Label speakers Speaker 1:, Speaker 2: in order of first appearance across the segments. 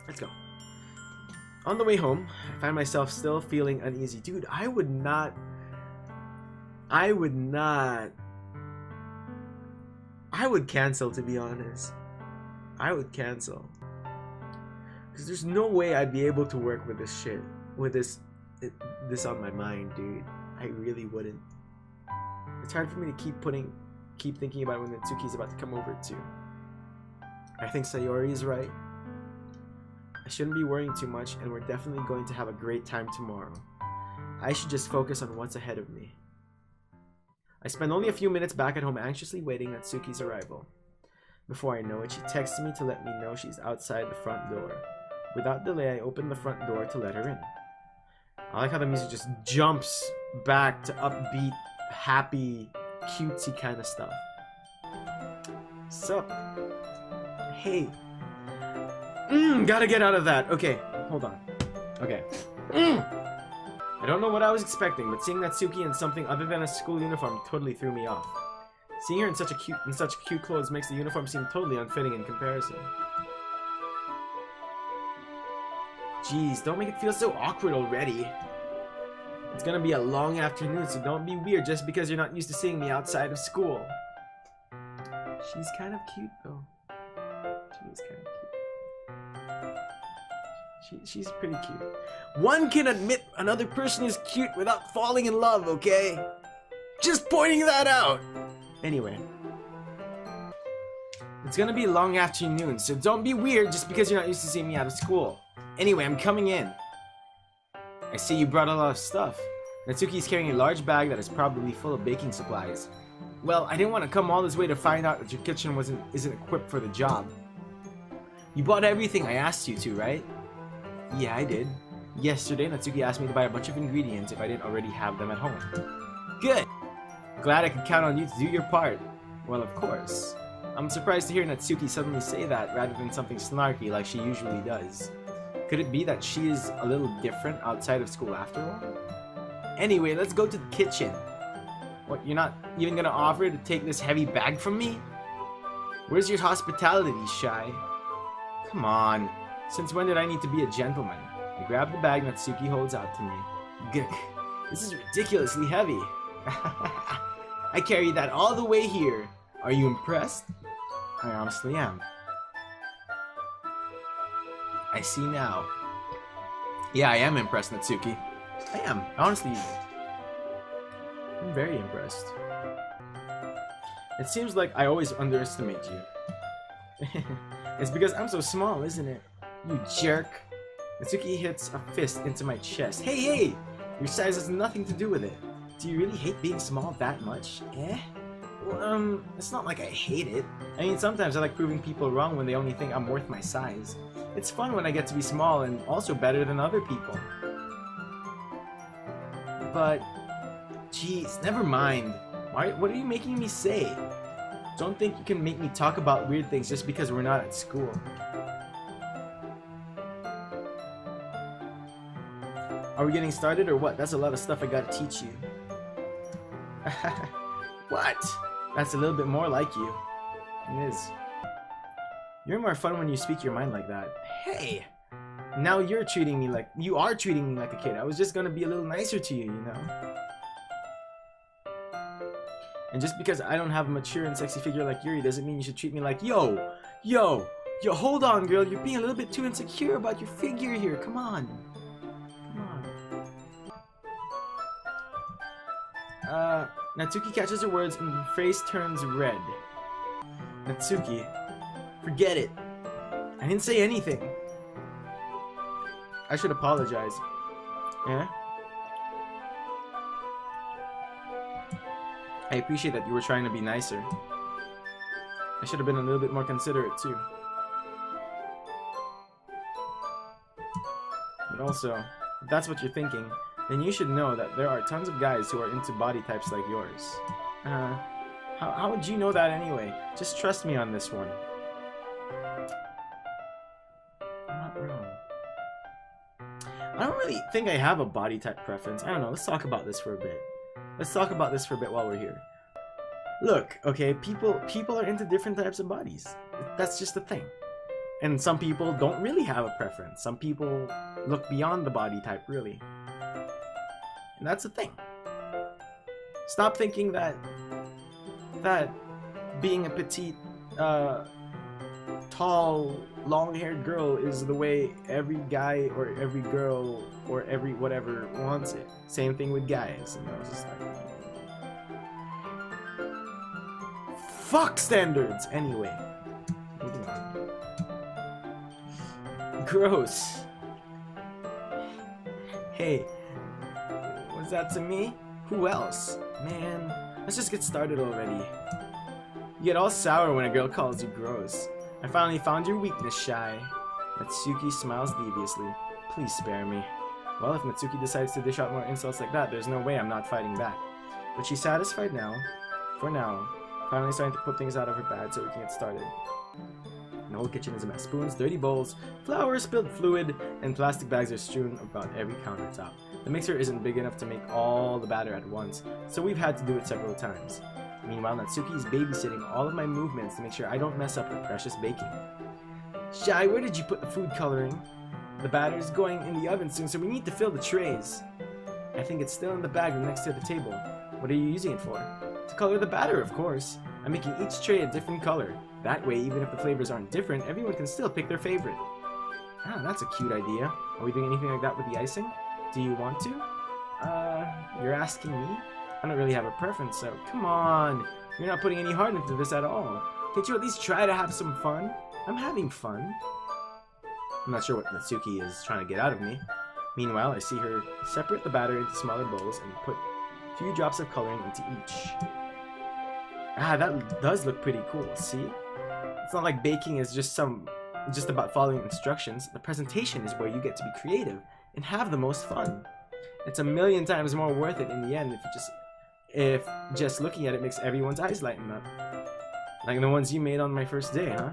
Speaker 1: Let's go. On the way home, I find myself still feeling uneasy. Dude, I would cancel, to be honest. I would cancel. Because there's no way I'd be able to work with this shit. With this on my mind, dude. I really wouldn't. It's hard for me to keep thinking about when Natsuki's about to come over too. I think Sayori is right. I shouldn't be worrying too much, and we're definitely going to have a great time tomorrow. I should just focus on what's ahead of me. I spend only a few minutes back at home anxiously waiting Natsuki's arrival. Before I know it, she texts me to let me know she's outside the front door. Without delay, I open the front door to let her in. I like how the music just jumps back to upbeat, happy, cutesy kind of stuff. Sup? Hey. Gotta get out of that. Okay, hold on. Okay. I don't know what I was expecting, but seeing Natsuki in something other than a school uniform totally threw me off. Seeing her in such cute clothes makes the uniform seem totally unfitting in comparison. Jeez, don't make it feel so awkward already. It's gonna be a long afternoon, so don't be weird just because you're not used to seeing me outside of school. She's kind of cute though. She is kind of cute. She's pretty cute. One can admit another person is cute without falling in love, okay? Just pointing that out! Anyway. It's gonna be a long afternoon, so don't be weird just because you're not used to seeing me out of school. Anyway, I'm coming in. I see you brought a lot of stuff. Natsuki's carrying a large bag that is probably full of baking supplies. Well, I didn't want to come all this way to find out that your kitchen isn't equipped for the job. You bought everything I asked you to, right? Yeah, I did. Yesterday, Natsuki asked me to buy a bunch of ingredients if I didn't already have them at home. Good! Glad I could count on you to do your part. Well, of course. I'm surprised to hear Natsuki suddenly say that rather than something snarky like she usually does. Could it be that she is a little different outside of school after all? Anyway, let's go to the kitchen. What, you're not even gonna offer to take this heavy bag from me? Where's your hospitality, Shy? Come on. Since when did I need to be a gentleman? I grab the bag Natsuki holds out to me. Guk. This is ridiculously heavy. I carried that all the way here. Are you impressed? I honestly am. I see now. Yeah, I am impressed, Natsuki. I am. Honestly, I'm very impressed. It seems like I always underestimate you. It's because I'm so small, isn't it? You jerk. Natsuki hits a fist into my chest. Hey, hey! Your size has nothing to do with it. Do you really hate being small that much? Eh? Well, it's not like I hate it. I mean, sometimes I like proving people wrong when they only think I'm worth my size. It's fun when I get to be small and also better than other people. But, jeez, never mind. What are you making me say? Don't think you can make me talk about weird things just because we're not at school. Are we getting started or what? That's a lot of stuff I gotta teach you. What? That's a little bit more like you. It is. You're more fun when you speak your mind like that. Hey! Now you are treating me like a kid. I was just gonna be a little nicer to you, you know? And just because I don't have a mature and sexy figure like Yuri doesn't mean you should treat me like, yo, hold on, girl. You're being a little bit too insecure about your figure here. Come on. Natsuki catches her words and her face turns red. Natsuki, forget it. I didn't say anything. I should apologize. Yeah? I appreciate that you were trying to be nicer. I should have been a little bit more considerate too. But also, if that's what you're thinking, then you should know that there are tons of guys who are into body types like yours. How would you know that anyway? Just trust me on this one. I'm not wrong. I don't really think I have a body type preference. I don't know, let's talk about this for a bit. Let's talk about this for a bit while we're here. Look, okay, people are into different types of bodies. That's just the thing. And some people don't really have a preference. Some people look beyond the body type, really. And that's the thing. Stop thinking that being a petite, tall, long-haired girl is the way every guy or every girl or every whatever wants it. Same thing with guys. You know, it's just like, fuck standards. Anyway, moving on. Gross. Hey, was that to me? Who else? Man, let's just get started already. You get all sour when a girl calls you gross. I finally found your weakness, Shy. Natsuki smiles deviously. Please spare me. Well, if Natsuki decides to dish out more insults like that, there's no way I'm not fighting back. But she's satisfied now. For now. Finally starting to put things out of her bag so we can get started. The whole kitchen is a mess. Spoons, dirty bowls, flour, spilled fluid, and plastic bags are strewn about every countertop. The mixer isn't big enough to make all the batter at once, so we've had to do it several times. Meanwhile, Natsuki is babysitting all of my movements to make sure I don't mess up her precious baking. Shy, where did you put the food coloring? The batter is going in the oven soon, so we need to fill the trays. I think it's still in the bag next to the table. What are you using it for? To color the batter, of course. I'm making each tray a different color. That way, even if the flavors aren't different, everyone can still pick their favorite. Ah, that's a cute idea. Are we doing anything like that with the icing? Do you want to? You're asking me? I don't really have a preference, so come on. You're not putting any heart into this at all. Can't you at least try to have some fun? I'm having fun. I'm not sure what Natsuki is trying to get out of me. Meanwhile, I see her separate the batter into smaller bowls and put a few drops of coloring into each. Ah, that does look pretty cool, see? It's not like baking is just about following instructions. The presentation is where you get to be creative and have the most fun. It's a million times more worth it in the end if just looking at it makes everyone's eyes lighten up. Like the ones you made on my first day, huh?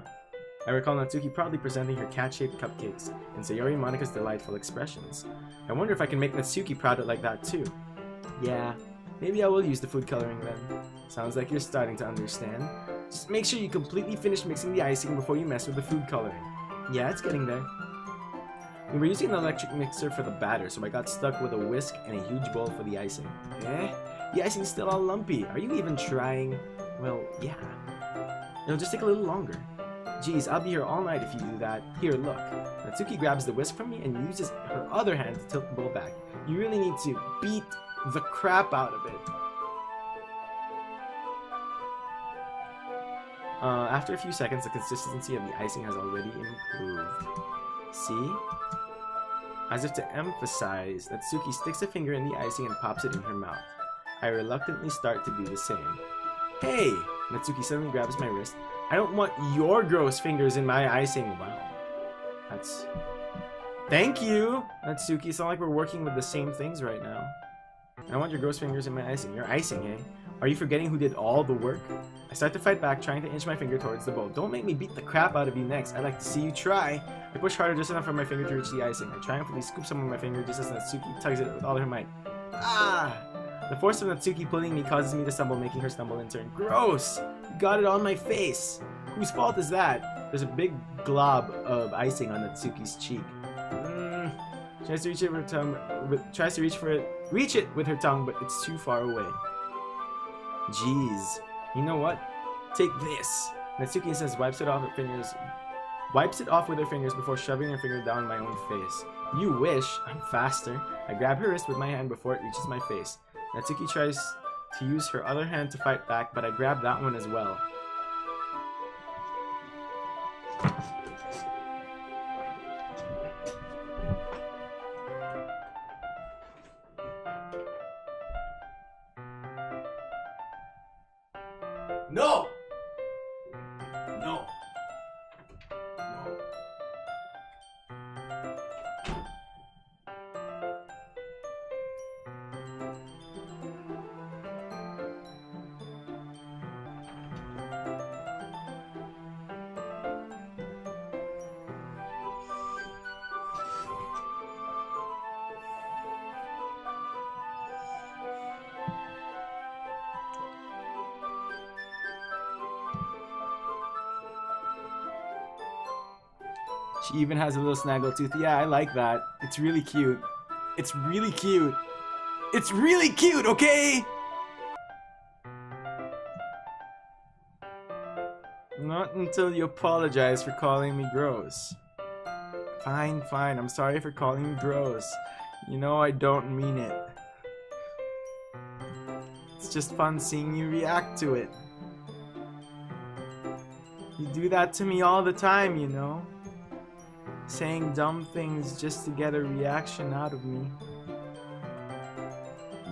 Speaker 1: I recall Natsuki proudly presenting her cat-shaped cupcakes and Sayori Monika's delightful expressions. I wonder if I can make Natsuki proud like that too. Yeah, maybe I will use the food coloring then. Sounds like you're starting to understand. Just make sure you completely finish mixing the icing before you mess with the food coloring. Yeah, it's getting there. We were using an electric mixer for the batter, so I got stuck with a whisk and a huge bowl for the icing. Eh? The icing's still all lumpy. Are you even trying? Well, yeah. It'll just take a little longer. Geez, I'll be here all night if you do that. Here, look. Natsuki grabs the whisk from me and uses her other hand to tilt the bowl back. You really need to beat the crap out of it. After a few seconds, the consistency of the icing has already improved. See? As if to emphasize, Natsuki sticks a finger in the icing and pops it in her mouth. I reluctantly start to do the same. Hey! Natsuki suddenly grabs my wrist. I don't want your gross fingers in my icing. Wow. That's... Thank you, Natsuki. It's not like we're working with the same things right now. I don't want your gross fingers in my icing. Your icing, eh? Are you forgetting who did all the work? I start to fight back, trying to inch my finger towards the bowl. Don't make me beat the crap out of you next. I'd like to see you try. I push harder just enough for my finger to reach the icing. I triumphantly scoop some of my finger just as Natsuki tugs it with all her might. Ah! The force of Natsuki pulling me causes me to stumble, making her stumble in turn. Gross! You got it on my face! Whose fault is that? There's a big glob of icing on Natsuki's cheek. Tries to reach it with her tongue, reach it with her tongue, but it's too far away. Jeez. You know what? Take this. Natsuki says wipes it off with her fingers before shoving her finger down my own face. You wish. I'm faster. I grab her wrist with my hand before it reaches my face. Natsuki tries to use her other hand to fight back, but I grab that one as well. No! No. No. She even has a little snaggletooth. Yeah, I like that. It's really cute. It's really cute. It's really cute, okay? Not until you apologize for calling me gross. Fine, fine. I'm sorry for calling you gross. You know I don't mean it. It's just fun seeing you react to it. You do that to me all the time, you know? Saying dumb things just to get a reaction out of me.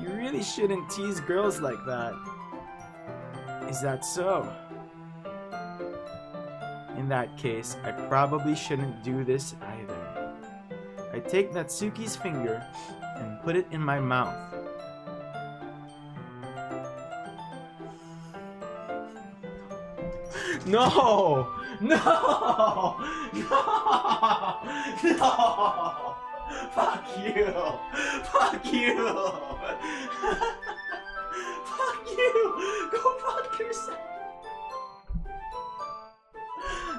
Speaker 1: You really shouldn't tease girls like that. Is that so? In that case, I probably shouldn't do this either. I take Natsuki's finger and put it in my mouth. No! No! No! No! Fuck you! Fuck you! Fuck you! Go fuck yourself!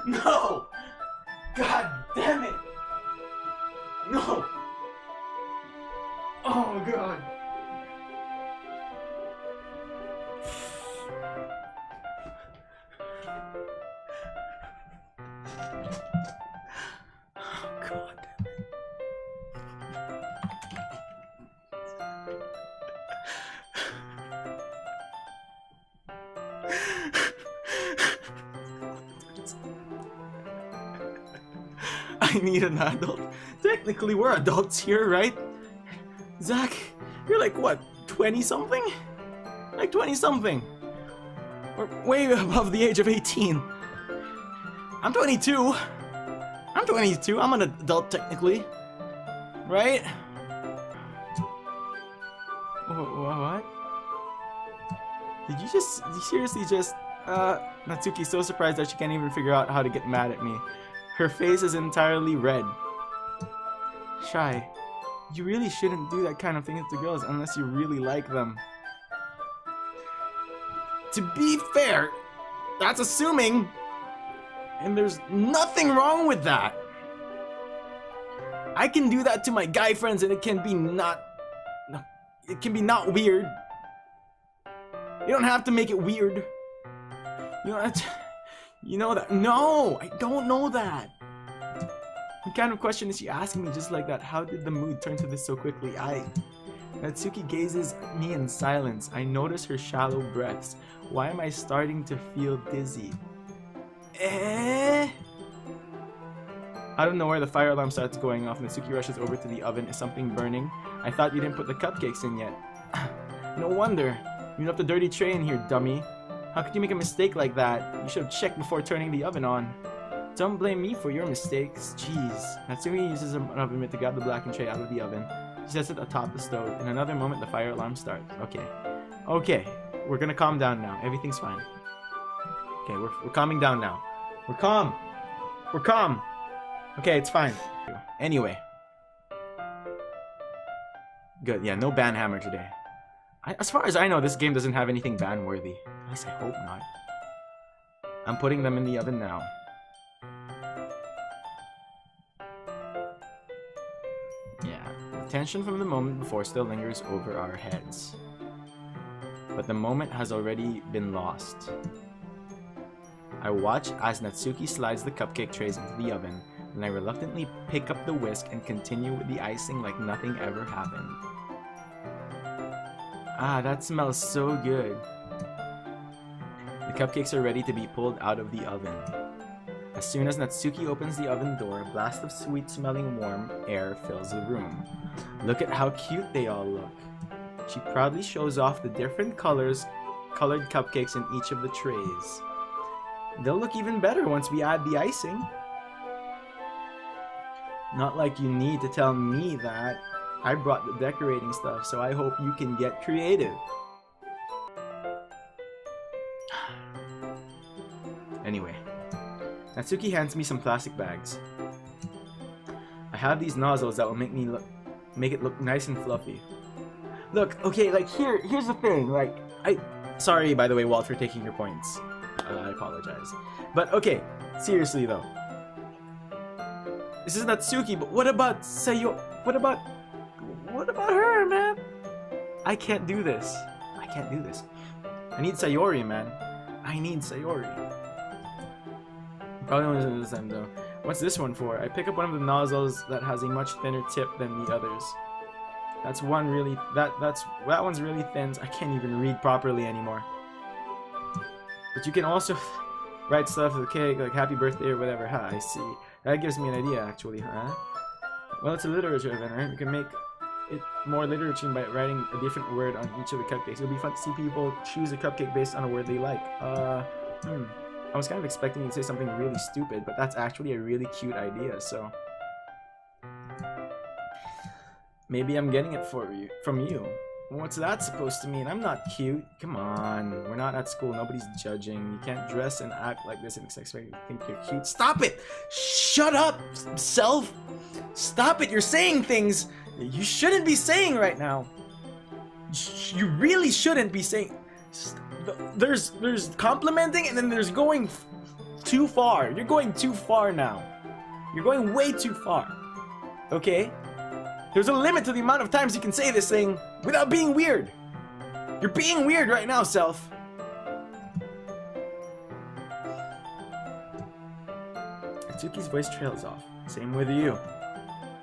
Speaker 1: No! God damn it! No! Oh god! Oh god. I need an adult. Technically, we're adults here, right? Zach, you're like, what, 20-something? Like 20-something. We're way above the age of 18. I'm 22. I'm 22. I'm an adult, technically. Right? What? Did you seriously just, Natsuki's so surprised that she can't even figure out how to get mad at me. Her face is entirely red. Shy, you really shouldn't do that kind of thing to girls unless you really like them. To be fair, that's assuming, and there's nothing wrong with that. I can do that to my guy friends and it can be not weird. You don't have to make it weird. You don't have to, you know that. No, I don't know that. What kind of question is she asking me just like that? How did the mood turn to this so quickly? Natsuki gazes at me in silence. I notice her shallow breaths. Why am I starting to feel dizzy? Out of nowhere, the fire alarm starts going off. Natsuki rushes over to the oven. Is something burning? I thought you didn't put the cupcakes in yet. No wonder. You left a dirty tray in here, dummy. How could you make a mistake like that? You should have checked before turning the oven on. Don't blame me for your mistakes. Jeez. Natsuki uses an oven mitt to grab the blackened tray out of the oven. She sets it atop the stove. In another moment, the fire alarm starts. Okay. We're gonna calm down now. Everything's fine. Okay, we're calming down now. We're calm. We're calm. Okay, it's fine. Anyway. Good. Yeah, no ban hammer today. As far as I know, this game doesn't have anything ban-worthy. At least I hope not. I'm putting them in the oven now. Yeah, the tension from the moment before still lingers over our heads. But the moment has already been lost. I watch as Natsuki slides the cupcake trays into the oven, and I reluctantly pick up the whisk and continue with the icing like nothing ever happened. Ah, that smells so good. The cupcakes are ready to be pulled out of the oven. As soon as Natsuki opens the oven door, a blast of sweet-smelling warm air fills the room. Look at how cute they all look. She proudly shows off the different colored cupcakes in each of the trays. They'll look even better once we add the icing. Not like you need to tell me that. I brought the decorating stuff, so I hope you can get creative. Anyway, Natsuki hands me some plastic bags. I have these nozzles that will make it look nice and fluffy. Look, okay, like here's the thing, like sorry by the way, Walt, for taking your points. I apologize. But okay, seriously though. This is Natsuki, but what about What about her, man? I can't do this. I can't do this. I need Sayori, man. I need Sayori. Probably only listen to this time though. What's this one for? I pick up one of the nozzles that has a much thinner tip than the others. That's one really that one's really thin. I can't even read properly anymore. But you can also write stuff with the cake like happy birthday or whatever. Ha, I see. That gives me an idea actually, huh? Well, it's a literature event, right? You can make it more literature by writing a different word on each of the cupcakes. It'll be fun to see people choose a cupcake based on a word they like. I was kind of expecting you to say something really stupid, but that's actually a really cute idea, so maybe I'm getting it from you. What's that supposed to mean? I'm not cute. Come on, we're not at school. Nobody's judging. You can't dress and act like this and expect you to think you're cute. Stop it! Shut up, self! Stop it! You're saying things you shouldn't be saying right now. You really shouldn't be saying. There's complimenting and then there's going too far. You're going too far now. You're going way too far. Okay? There's a limit to the amount of times you can say this thing without being weird. You're being weird right now, self. Natsuki's voice trails off. Same with you.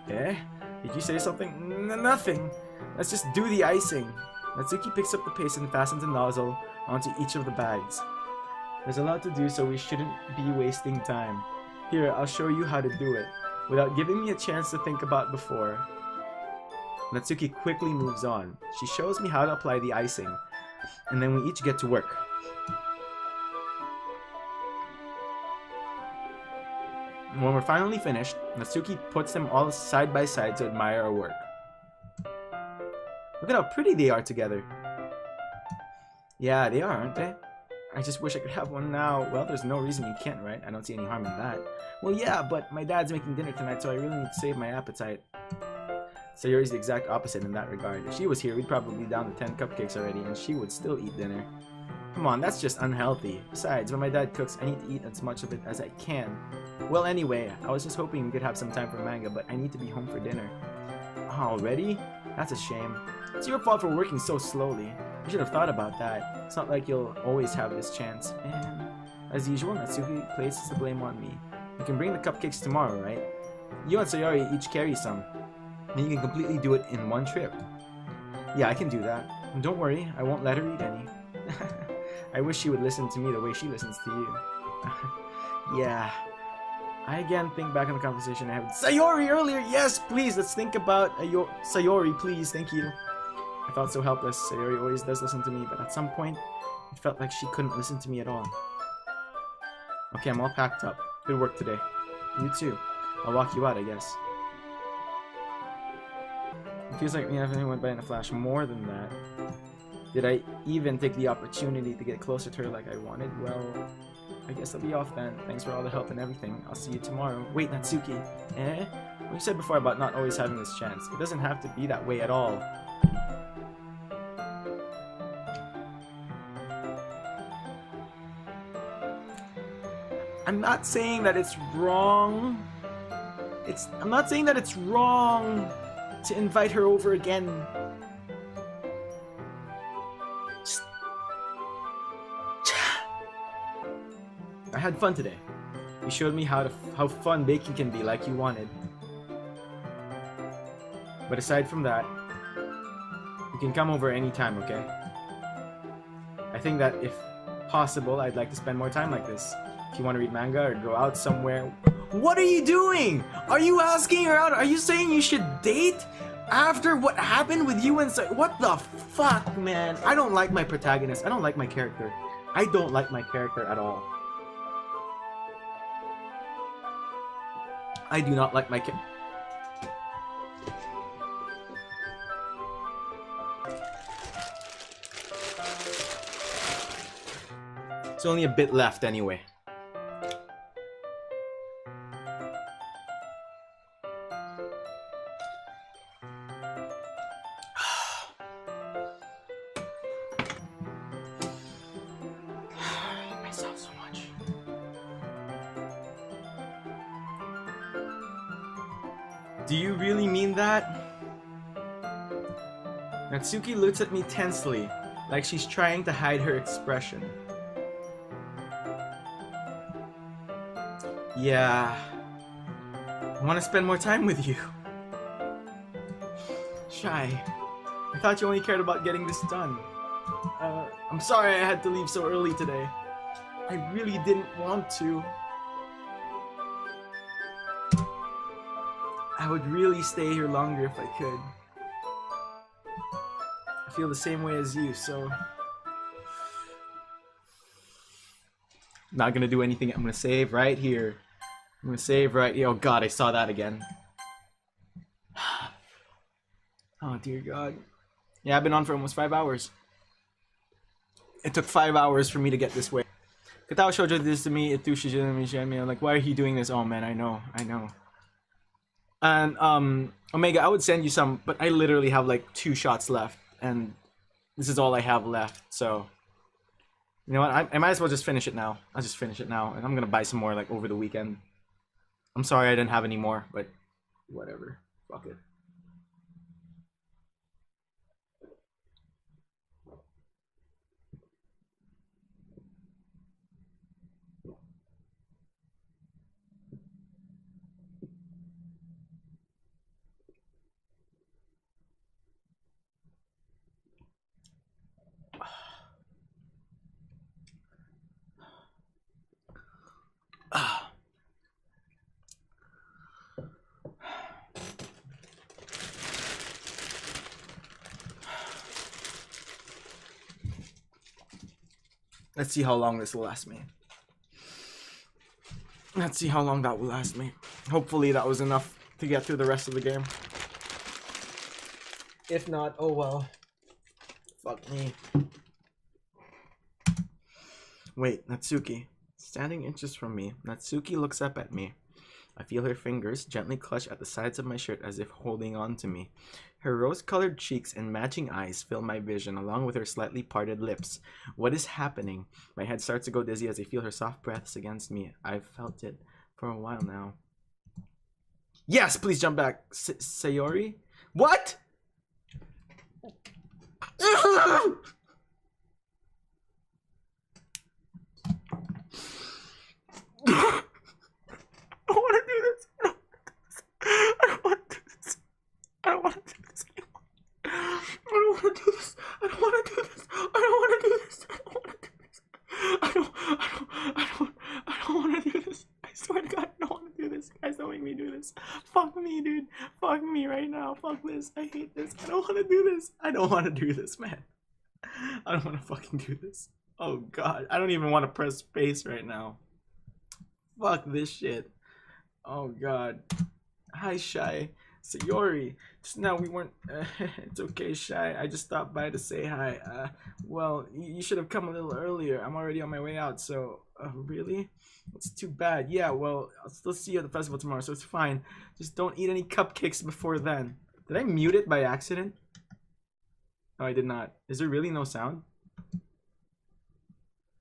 Speaker 1: Eh? Did you say something? Nothing. Let's just do the icing. Natsuki picks up the paste and fastens the nozzle onto each of the bags. There's a lot to do, so we shouldn't be wasting time. Here, I'll show you how to do it, without giving me a chance to think about before. Natsuki quickly moves on. She shows me how to apply the icing, and then we each get to work. When we're finally finished, Natsuki puts them all side by side to admire our work. Look at how pretty they are together. Yeah, they are, aren't they? I just wish I could have one now. Well, there's no reason you can't, right? I don't see any harm in that. Well, yeah, but my dad's making dinner tonight, so I really need to save my appetite. Sayori's the exact opposite in that regard. If she was here, we'd probably be down to 10 cupcakes already, and she would still eat dinner. Come on, that's just unhealthy. Besides, when my dad cooks, I need to eat as much of it as I can. Well, anyway, I was just hoping we could have some time for manga, but I need to be home for dinner. Already? That's a shame. It's your fault for working so slowly. You should have thought about that. It's not like you'll always have this chance. And as usual, Natsuki places the blame on me. You can bring the cupcakes tomorrow, right? You and Sayori each carry some, and you can completely do it in one trip. Yeah, I can do that. And don't worry, I won't let her eat any. I wish she would listen to me the way she listens to you. Yeah. I again think back on the conversation I had with Sayori earlier. Yes, please, let's think about Sayori, please. Thank you. I felt so helpless. Sayori always does listen to me, but at some point, it felt like she couldn't listen to me at all. Okay, I'm all packed up. Good work today. You too. I'll walk you out, I guess. It feels like everything went by in a flash. More than that. Did I even take the opportunity to get closer to her like I wanted? Well, I guess I'll be off then. Thanks for all the help and everything. I'll see you tomorrow. Wait, Natsuki. Eh? What you said before about not always having this chance. It doesn't have to be that way at all. I'm not saying that it's wrong. I'm not saying that it's wrong to invite her over again. I had fun today. You showed me how fun baking can be, like you wanted. But aside from that, you can come over anytime, okay? I think that if possible, I'd like to spend more time like this. If you want to read manga or go out somewhere. What are you doing? Are you asking her out? Are you saying you should date after what happened with you and what the fuck, man? I don't like my protagonist. I don't like my character. I don't like my character at all. I do not like my character. It's only a bit left anyway. Do you really mean that? Natsuki looks at me tensely, like she's trying to hide her expression. Yeah. I want to spend more time with you. Shy. I thought you only cared about getting this done. I'm sorry I had to leave so early today. I really didn't want to. I would really stay here longer if I could. I feel the same way as you, so... I'm not gonna do anything. I'm gonna save right here. I'm gonna save right here. Oh god, I saw that again. Oh dear god. Yeah, I've been on for almost 5 hours. It took 5 hours for me to get this way. Katao showed this to me. I'm like, why are you doing this? Oh man, I know. And Omega, I would send you some, but I literally have like 2 shots left, and this is all I have left. So, you know what? I might as well just finish it now. I'll just finish it now, and I'm gonna buy some more like over the weekend. I'm sorry I didn't have any more, but whatever. Fuck it. Let's see how long this will last me. Let's see how long that will last me. Hopefully that was enough to get through the rest of the game. If not, oh well. Fuck me. Wait, Natsuki. Standing inches from me, Natsuki looks up at me. I feel her fingers gently clutch at the sides of my shirt as if holding on to me. Her rose-colored cheeks and matching eyes fill my vision, along with her slightly parted lips. What is happening? My head starts to go dizzy as I feel her soft breaths against me. I've felt it for a while now. Yes, please jump back. Sayori? What? I don't want to do this. I don't want to do this. I don't want to do this anymore. I don't want to do this. I don't want to do this. I don't want to do this. I don't want to do this. I don't want to do this. I swear to God, I don't want to do this. Guys, don't make me do this. Fuck me, dude. Fuck me right now. Fuck this. I hate this. I don't want to do this. I don't want to do this, man. I don't want to fucking do this. Oh God, I don't even want to press space right now. Fuck this shit. Oh God. Hi, Shy. Sayori. Just now we weren't... it's okay, Shy. I just stopped by to say hi. Well, you should have come a little earlier. I'm already on my way out, so... really? It's too bad. Yeah, well, I'll still see you at the festival tomorrow, so it's fine. Just don't eat any cupcakes before then. Did I mute it by accident? No, I did not. Is there really no sound?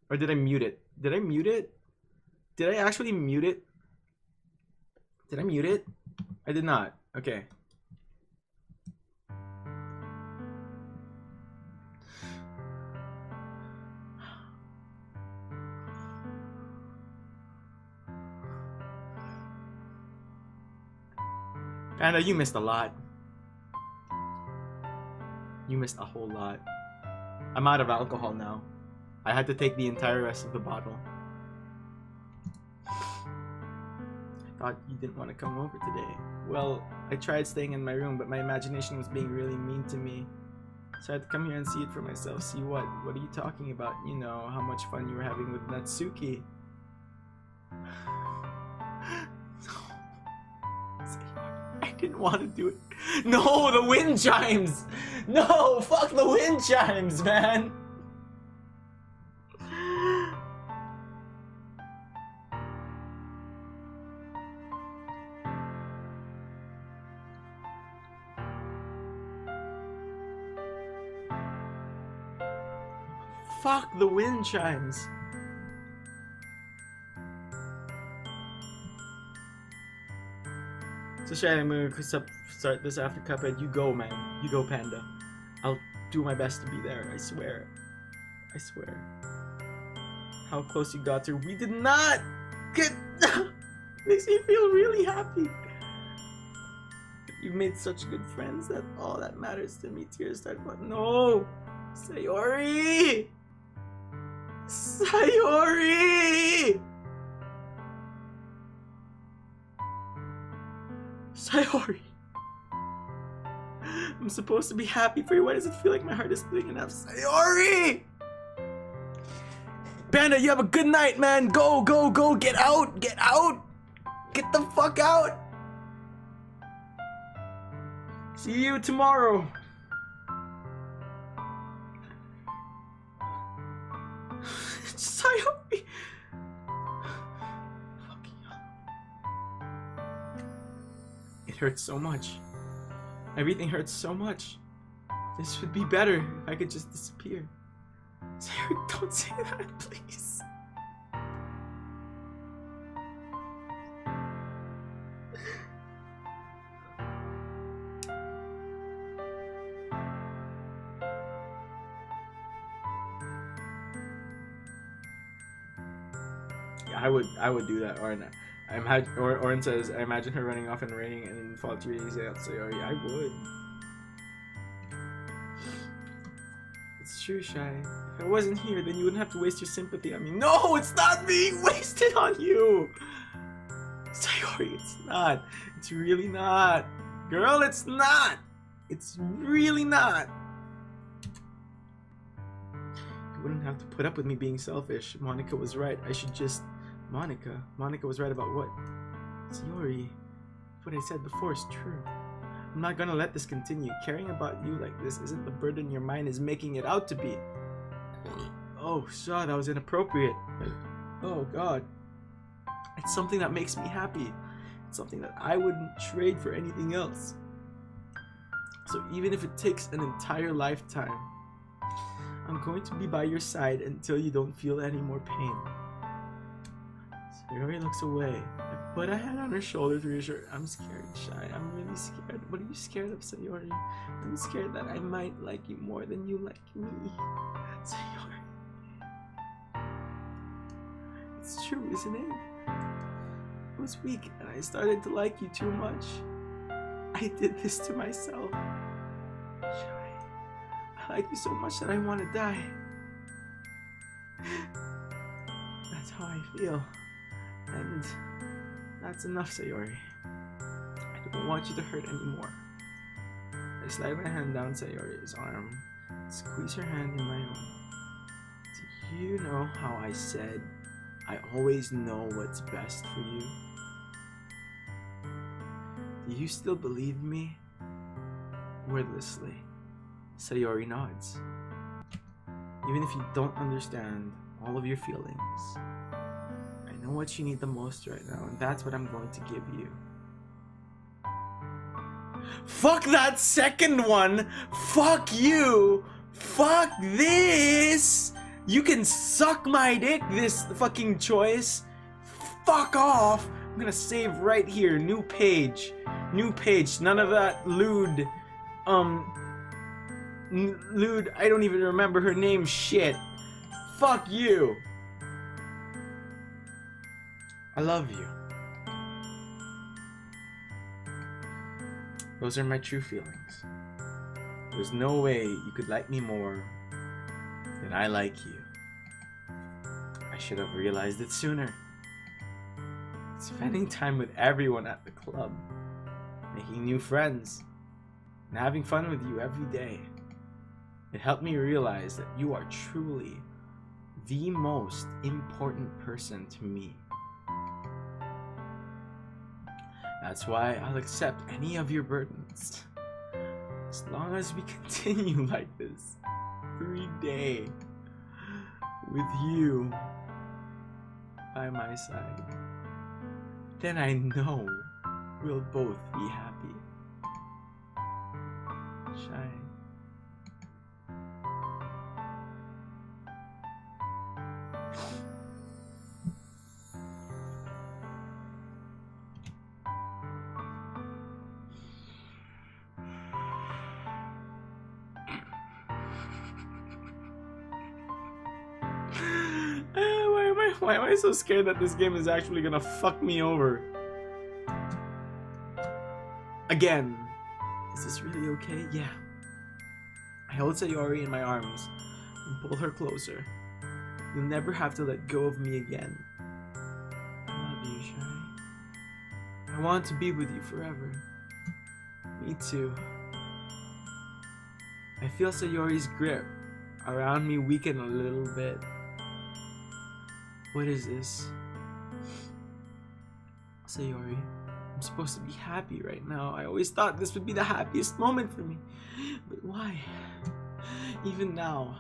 Speaker 1: Or did I mute it? Did I mute it? Did I actually mute it? Did I mute it? I did not. Okay. Panda, you missed a lot. You missed a whole lot. I'm out of alcohol now. I had to take the entire rest of the bottle. I thought you didn't want to come over today. Well, I tried staying in my room, but my imagination was being really mean to me. So I had to come here and see it for myself. See what? What are you talking about? You know, how much fun you were having with Natsuki. I didn't want to do it. No, the wind chimes! No, fuck the wind chimes, man! Fuck the wind chimes. So Shy, I'm gonna start this after Cuphead. You go, man. You go, Panda. I'll do my best to be there. I swear. I swear. How close you got to? We did not get. Makes me feel really happy. You've made such good friends that all that matters to me. Tears start, but no, Sayori. Sayori. Sayori. I'm supposed to be happy for you. Why does it feel like my heart is bleeding enough? Sayori! Panda, you have a good night, man. Go, go, go. Get out. Get out. Get the fuck out. See you tomorrow. Sayori. Fucking hell. It hurts so much. Everything hurts so much. This would be better if I could just disappear. Sarah, don't say that, please. Yeah, I would do that, Orin. Orin says, I imagine her running off and raining and then fall to your easy out. So I would. It's true, Shy. If I wasn't here, then you wouldn't have to waste your sympathy on me. No, it's not being wasted on you! Sayori, it's not. It's really not. Girl, it's not! It's really not. You wouldn't have to put up with me being selfish. Monica was right. I should just... Monica was right about what? Sayori, what I said before is true. I'm not gonna let this continue. Caring about you like this isn't the burden your mind is making it out to be. Oh, Shaw, that was inappropriate. Oh, God. It's something that makes me happy. It's something that I wouldn't trade for anything else. So even if it takes an entire lifetime, I'm going to be by your side until you don't feel any more pain. Sayori looks away. I put a hand on her shoulder to reassure. I'm scared, Shy. I'm really scared. What are you scared of, Sayori? I'm scared that I might like you more than you like me. Sayori. It's true, isn't it? I was weak and I started to like you too much. I did this to myself. Shy. I like you so much that I want to die. That's how I feel. And that's enough, Sayori. I don't want you to hurt anymore. I slide my hand down Sayori's arm, squeeze her hand in my own. Do you know how I said I always know what's best for you? Do you still believe me? Wordlessly, Sayori nods. Even if you don't understand all of your feelings, I know what you need the most right now, and that's what I'm going to give you. Fuck that second one! Fuck you! Fuck this! You can suck my dick, this fucking choice. Fuck off! I'm gonna save right here. New page. New page. None of that lewd. Lewd. I don't even remember her name. Shit. Fuck you. I love you. Those are my true feelings. There's no way you could like me more than I like you. I should have realized it sooner. Spending time with everyone at the club, making new friends, and having fun with you every day. It helped me realize that you are truly the most important person to me. That's why I'll accept any of your burdens. As long as we continue like this, every day, with you by my side, then I know we'll both be happy. Shine. Why am I so scared that this game is actually gonna fuck me over? Again. Is this really okay? Yeah. I hold Sayori in my arms and pull her closer. You'll never have to let go of me again. I love you, Shai. I want to be with you forever. Me too. I feel Sayori's grip around me weaken a little bit. What is this? Sayori, I'm supposed to be happy right now. I always thought this would be the happiest moment for me. But why? Even now,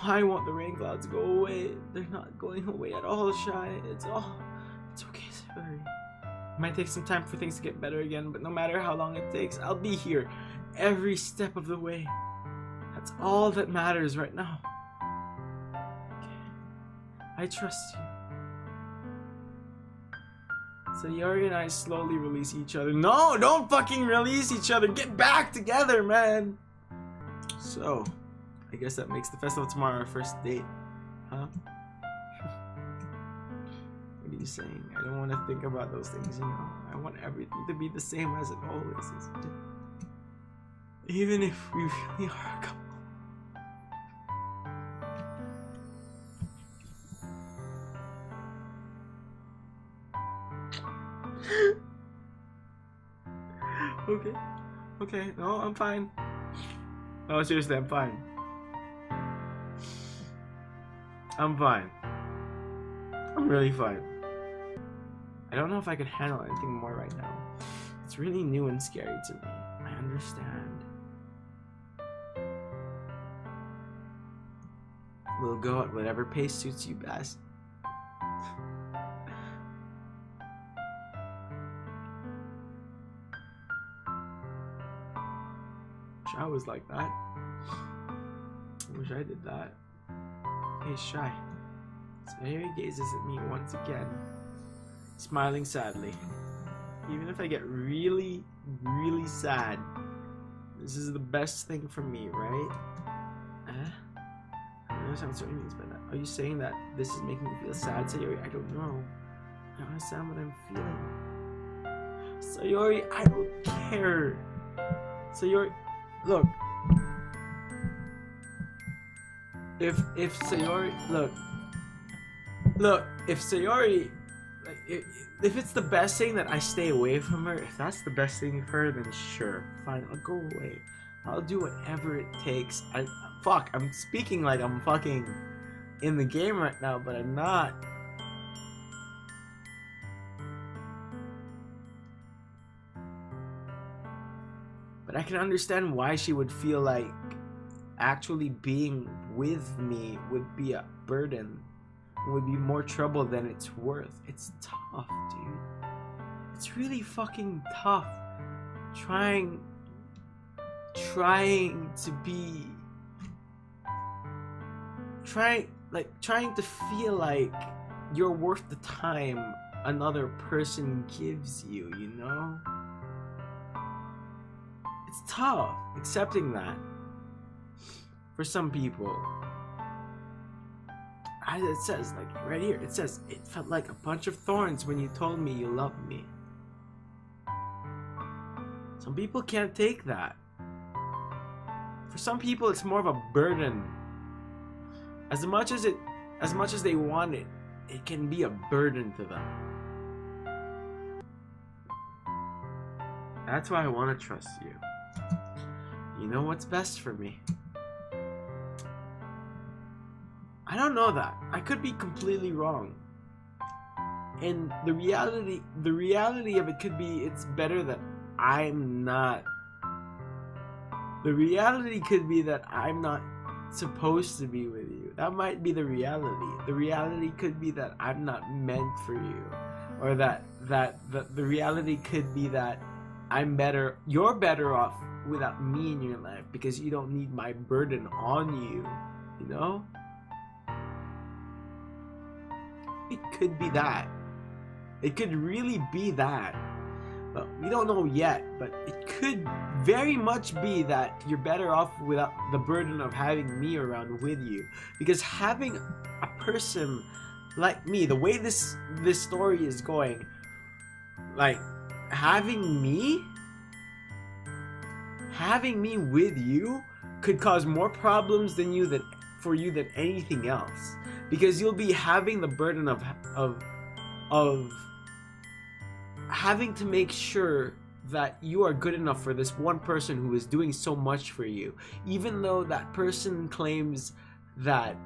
Speaker 1: why won't the rain clouds go away? They're not going away at all, Shai. It's okay, Sayori. It might take some time for things to get better again, but no matter how long it takes, I'll be here every step of the way. That's all that matters right now. Okay. I trust you. Sayori and I slowly release each other. No, don't fucking release each other. Get back together, man. So, I guess that makes the festival tomorrow our first date, huh? What are you saying? I don't want to think about those things, you know. I want everything to be the same as it always is. Even if we really are a couple. Okay, no, I'm fine. No, seriously, I'm fine. I'm fine. I'm really fine. I don't know if I could handle anything more right now. It's really new and scary to me. I understand. We'll go at whatever pace suits you best. I was like that. I wish I did that. Hey, Shai. Sayori gazes at me once again, smiling sadly. Even if I get really, really sad, this is the best thing for me, right? I don't understand what Sayori means by that. Are you saying that this is making me feel sad, Sayori? I don't know. I don't understand what I'm feeling. Sayori, I don't care. Sayori, look. If Sayori, look, if Sayori, like, if it's the best thing that I stay away from her, if that's the best thing for her, then sure, fine, I'll go away. I'll do whatever it takes. Fuck, I'm speaking like I'm fucking in the game right now, but I'm not. But I can understand why she would feel like actually being with me would be a burden. It would be more trouble than it's worth. It's tough, dude. It's really fucking tough. Trying to be... Trying to feel like you're worth the time another person gives you, you know? It's tough accepting that. For some people. As it says, like right here, it says, it felt like a bunch of thorns when you told me you loved me. Some people can't take that. For some people, it's more of a burden. As much as they want it, it can be a burden to them. That's why I want to trust you. You know what's best for me. I don't know that. I could be completely wrong. And the reality of it could be it's better that I'm not. The reality could be that I'm not supposed to be with you. That might be the reality. The reality could be that I'm not meant for you. Or that the reality could be that you're better off without me in your life because you don't need my burden on you. You know? It could be that. It could really be that. But we don't know yet. But it could very much be that you're better off without the burden of having me around with you. Because having a person like me, the way this story is going, like having me with you could cause more problems than for you than anything else, because you'll be having the burden of having to make sure that you are good enough for this one person who is doing so much for you, even though that person claims that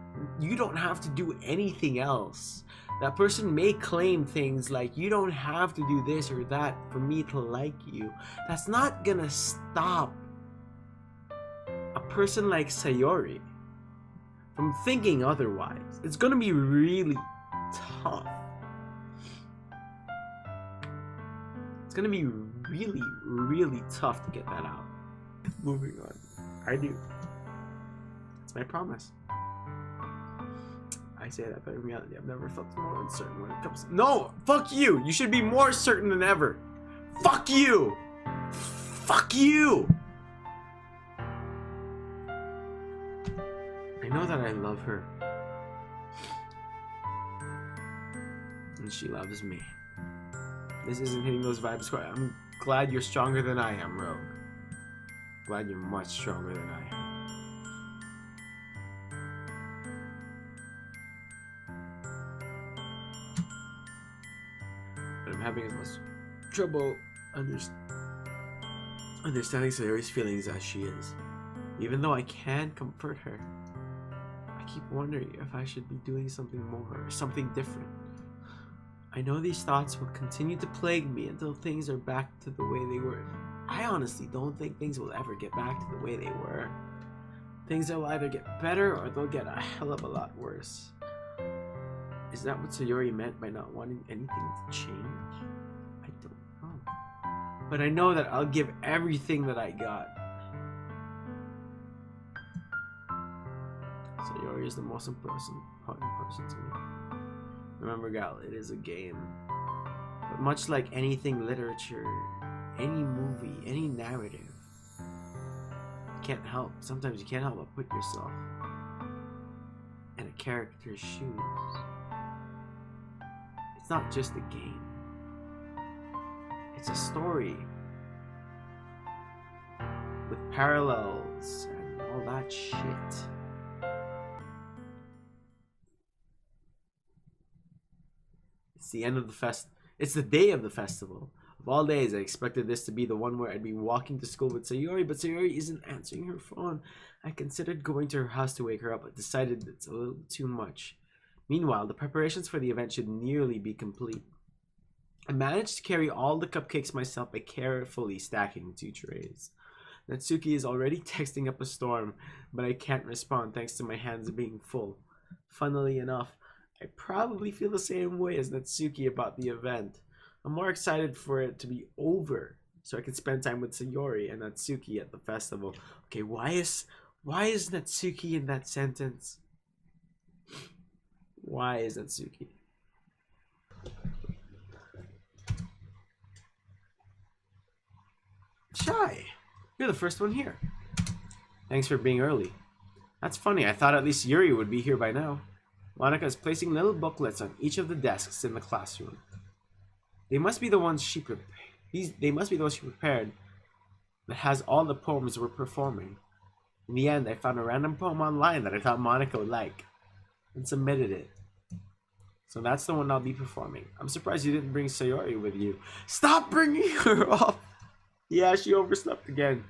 Speaker 1: you don't have to do anything else. That person may claim things like, you don't have to do this or that for me to like you. That's not gonna stop a person like Sayori from thinking otherwise. It's gonna be really tough. It's gonna be really, really tough to get that out. Moving on. I do. It's my promise. I say that, but in reality, I've never felt more uncertain when it comes to... No! Fuck you! You should be more certain than ever! Fuck you! Fuck you! I know that I love her. And she loves me. This isn't hitting those vibes quite. I'm glad you're stronger than I am, Rogue. Glad you're much stronger than I am. But I'm having as much trouble understanding Sayori's feelings as she is. Even though I can comfort her, I keep wondering if I should be doing something more or something different. I know these thoughts will continue to plague me until things are back to the way they were. I honestly don't think things will ever get back to the way they were. Things will either get better or they'll get a hell of a lot worse. Is that what Sayori meant by not wanting anything to change? I don't know. But I know that I'll give everything that I got. Sayori is the most important person to me. Remember, gal, it is a game. But much like anything literature, any movie, any narrative, you can't help. Sometimes you can't help but put yourself in a character's shoes. It's not just a game. It's a story with parallels and all that shit. It's the end of the It's the day of the festival. Of all days, I expected this to be the one where I'd be walking to school with Sayori, but Sayori isn't answering her phone. I considered going to her house to wake her up, but decided it's a little too much. Meanwhile, the preparations for the event should nearly be complete. I managed to carry all the cupcakes myself by carefully stacking 2 trays. Natsuki is already texting up a storm, but I can't respond thanks to my hands being full. Funnily enough, I probably feel the same way as Natsuki about the event. I'm more excited for it to be over so I can spend time with Sayori and Natsuki at the festival. Okay, why is Natsuki in that sentence? Why is Natsuki? Shy, you're the first one here. Thanks for being early. That's funny, I thought at least Yuri would be here by now. Monica is placing little booklets on each of the desks in the classroom. They must be the ones she prepared. They must be those she prepared. That has all the poems we're performing. In the end, I found a random poem online that I thought Monica would like, and submitted it. So that's the one I'll be performing. I'm surprised you didn't bring Sayori with you. Stop bringing her up! Yeah, she overslept again.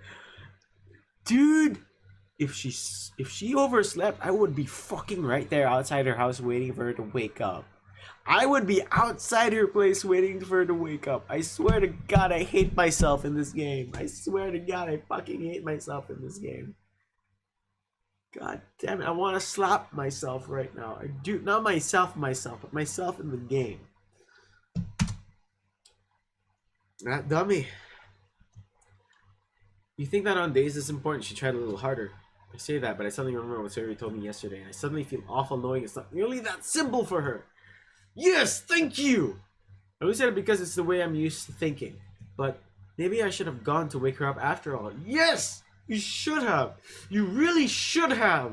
Speaker 1: Dude! If she overslept, I would be fucking right there outside her house waiting for her to wake up. I would be outside her place waiting for her to wake up. I swear to God, I hate myself in this game. I swear to God, I fucking hate myself in this game. God damn it, I want to slap myself right now. I do, not myself, but myself in the game. That dummy. You think that on days this important, she tried a little harder. I say that, but I suddenly remember what Sayori told me yesterday, and I suddenly feel awful knowing it's not nearly that simple for her. Yes, thank you! I only said it because it's the way I'm used to thinking. But maybe I should have gone to wake her up after all. Yes! You should have! You really should have!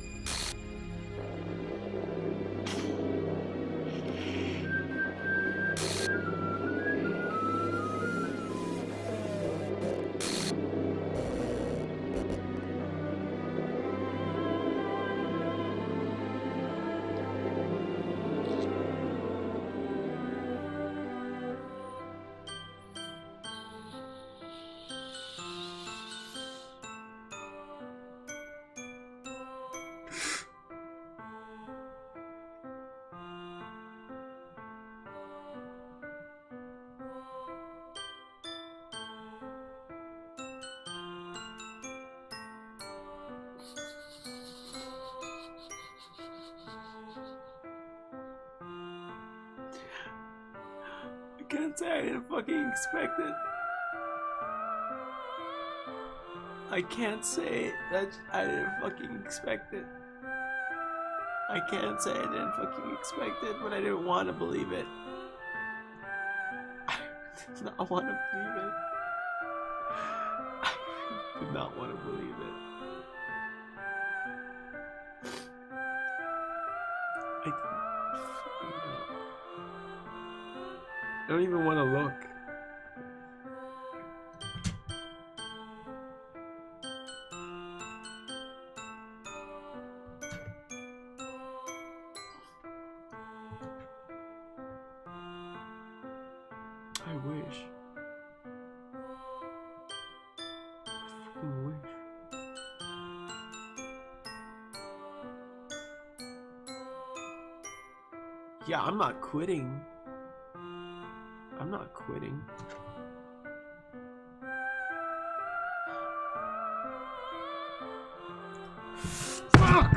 Speaker 1: can't say I didn't fucking expect it. I can't say that I didn't fucking expect it. I can't say I didn't fucking expect it, but I didn't want to believe it. I did not want to believe it. I did not want to believe it. I don't even want to look. I wish. I fucking wish. Yeah, I'm not quitting. I'm not quitting. Fuck!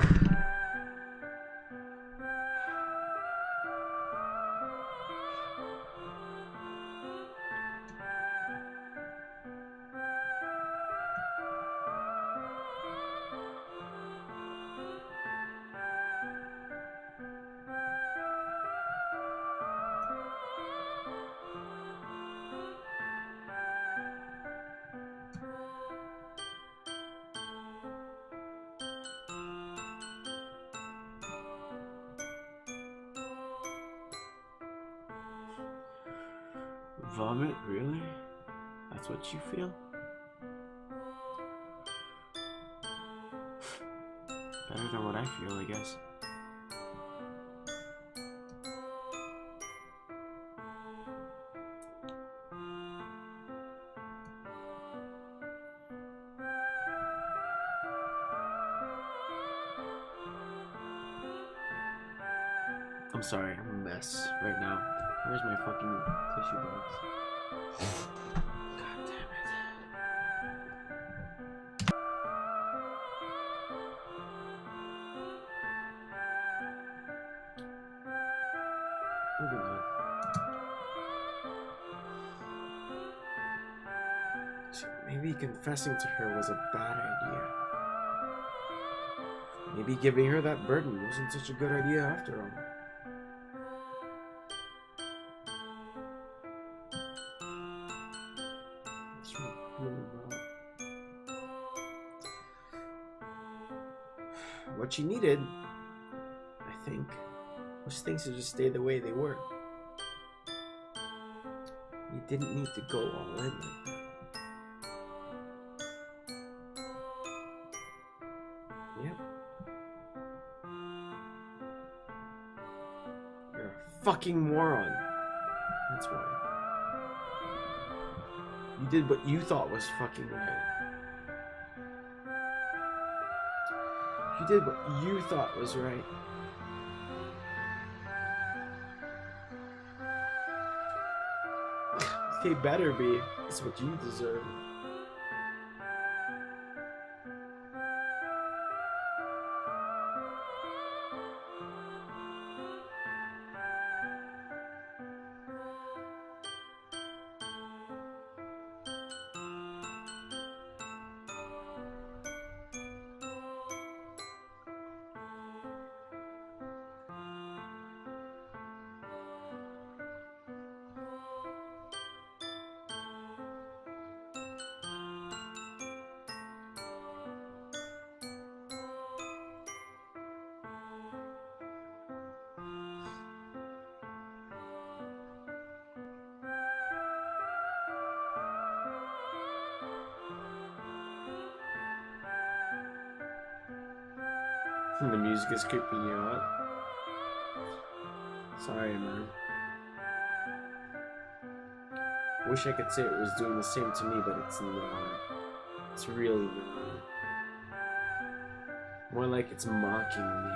Speaker 1: Vomit? Really? That's what you feel? Better than what I feel, I guess. I'm sorry, I'm a mess right now. Where's my fucking tissue box? God damn it. Moving on. See, maybe confessing to her was a bad idea. Maybe giving her that burden wasn't such a good idea after all. What she needed, I think, was things to just stay the way they were. You didn't need to go all in like that. Yep. You're a fucking moron. That's why. You did what you thought was fucking right. You did what you thought was right. They better be. It's what you deserve. The music is creeping you out. Sorry, man. Wish I could say it was doing the same to me, but it's not. It's really not. More like it's mocking me.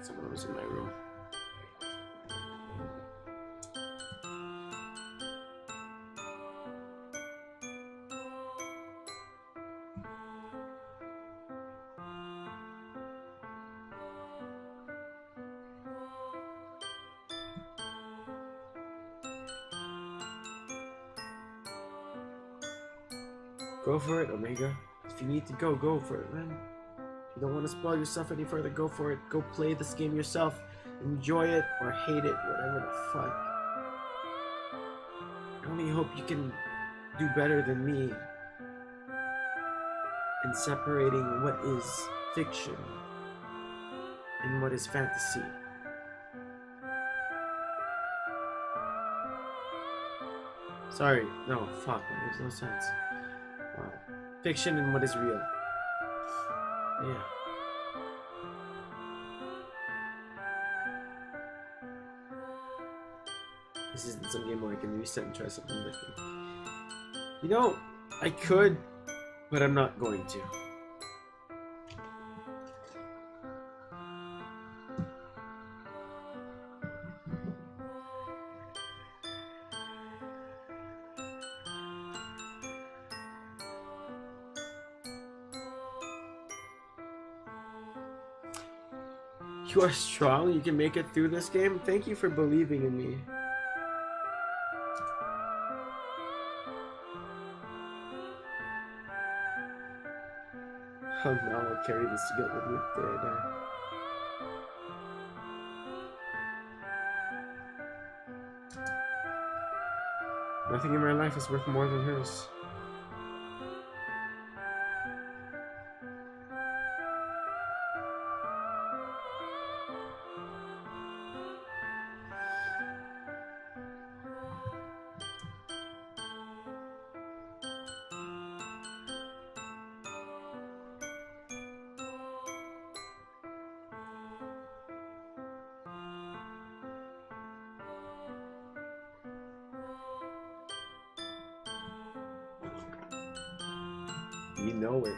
Speaker 1: Someone was in my room. Go for it, Omega. If you need to go, go for it, man. If you don't want to spoil yourself any further, go for it. Go play this game yourself. Enjoy it or hate it, whatever the fuck. I only hope you can do better than me in separating what is fiction and what is fantasy. Sorry, no, fuck, that makes no sense. Fiction and what is real. Yeah. This isn't some game where I can reset and try something different. You know, I could, but I'm not going to. You are strong. You can make it through this game. Thank you for believing in me. Oh no, I'll carry this guilt with me the day I die. Nothing in my life is worth more than hers. You know it.